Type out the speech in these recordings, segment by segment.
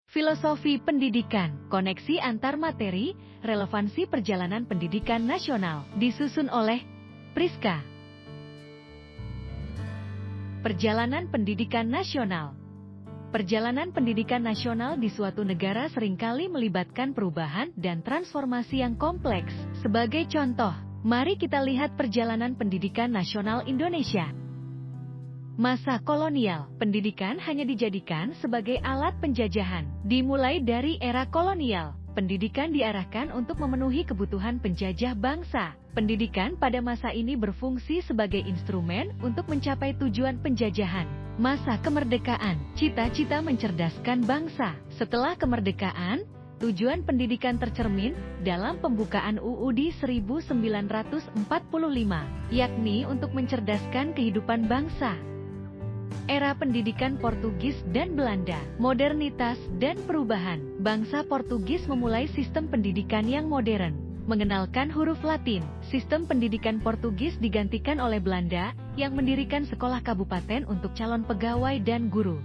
Filosofi pendidikan, koneksi antar materi, relevansi perjalanan pendidikan nasional, disusun oleh Priska. Perjalanan pendidikan nasional. Perjalanan pendidikan nasional di suatu negara seringkali melibatkan perubahan dan transformasi yang kompleks. Sebagai contoh, mari kita lihat perjalanan pendidikan nasional Indonesia. Masa kolonial, pendidikan hanya dijadikan sebagai alat penjajahan. Dimulai dari era kolonial, pendidikan diarahkan untuk memenuhi kebutuhan penjajah bangsa. Pendidikan pada masa ini berfungsi sebagai instrumen untuk mencapai tujuan penjajahan. Masa kemerdekaan, cita-cita mencerdaskan bangsa. Setelah kemerdekaan, tujuan pendidikan tercermin dalam pembukaan UUD 1945, yakni untuk mencerdaskan kehidupan bangsa. Era pendidikan Portugis dan Belanda, modernitas dan perubahan. Bangsa Portugis memulai sistem pendidikan yang modern, mengenalkan huruf Latin. Sistem pendidikan Portugis digantikan oleh Belanda, yang mendirikan sekolah kabupaten untuk calon pegawai dan guru.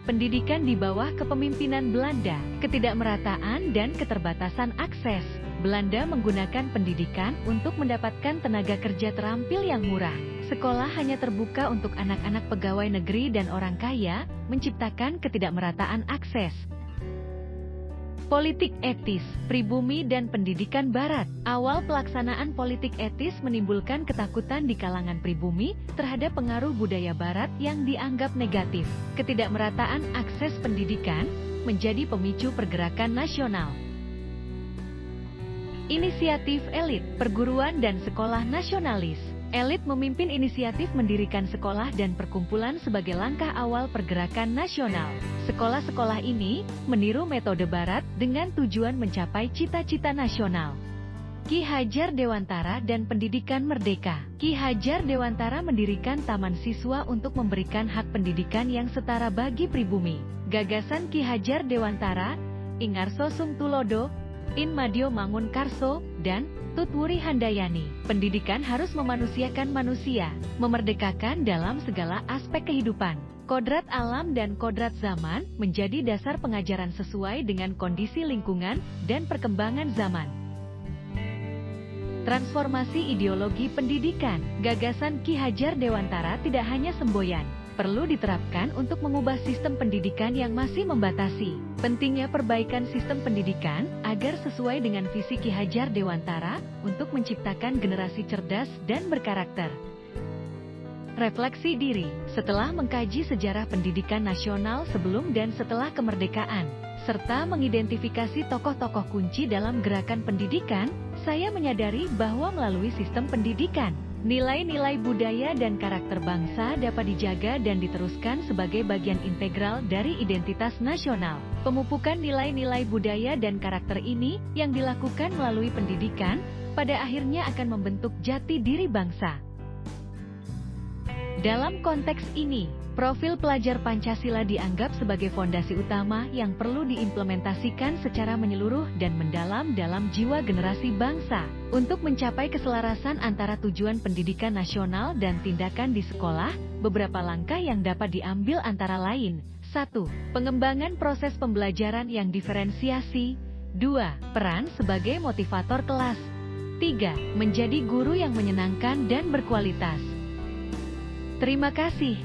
Pendidikan di bawah kepemimpinan Belanda, ketidakmerataan dan keterbatasan akses. Belanda menggunakan pendidikan untuk mendapatkan tenaga kerja terampil yang murah. Sekolah hanya terbuka untuk anak-anak pegawai negeri dan orang kaya, menciptakan ketidakmerataan akses. Politik etis, pribumi dan pendidikan barat. Awal pelaksanaan politik etis menimbulkan ketakutan di kalangan pribumi terhadap pengaruh budaya barat yang dianggap negatif. Ketidakmerataan akses pendidikan menjadi pemicu pergerakan nasional. Inisiatif elit, perguruan dan sekolah nasionalis. Elit memimpin inisiatif mendirikan sekolah dan perkumpulan sebagai langkah awal pergerakan nasional. Sekolah-sekolah ini meniru metode barat dengan tujuan mencapai cita-cita nasional. Ki Hajar Dewantara dan Pendidikan Merdeka. Ki Hajar Dewantara mendirikan taman siswa untuk memberikan hak pendidikan yang setara bagi pribumi. Gagasan Ki Hajar Dewantara, Ingarso Sungtulodo, In Madio Mangunkarso, dan Tutwuri Handayani. Pendidikan harus memanusiakan manusia, memerdekakan dalam segala aspek kehidupan. Kodrat alam dan kodrat zaman menjadi dasar pengajaran sesuai dengan kondisi lingkungan dan perkembangan zaman. Transformasi ideologi pendidikan. Gagasan Ki Hajar Dewantara tidak hanya semboyan, perlu diterapkan untuk mengubah sistem pendidikan yang masih membatasi. Pentingnya perbaikan sistem pendidikan agar sesuai dengan visi Ki Hajar Dewantara untuk menciptakan generasi cerdas dan berkarakter. Refleksi diri. Setelah mengkaji sejarah pendidikan nasional sebelum dan setelah kemerdekaan, serta mengidentifikasi tokoh-tokoh kunci dalam gerakan pendidikan, saya menyadari bahwa melalui sistem pendidikan, nilai-nilai budaya dan karakter bangsa dapat dijaga dan diteruskan sebagai bagian integral dari identitas nasional. Pemupukan nilai-nilai budaya dan karakter ini yang dilakukan melalui pendidikan, pada akhirnya akan membentuk jati diri bangsa. Dalam konteks ini, profil pelajar Pancasila dianggap sebagai fondasi utama yang perlu diimplementasikan secara menyeluruh dan mendalam dalam jiwa generasi bangsa. Untuk mencapai keselarasan antara tujuan pendidikan nasional dan tindakan di sekolah, beberapa langkah yang dapat diambil antara lain. 1. Pengembangan proses pembelajaran yang diferensiasi. 2. Peran sebagai motivator kelas. 3. Menjadi guru yang menyenangkan dan berkualitas. Terima kasih.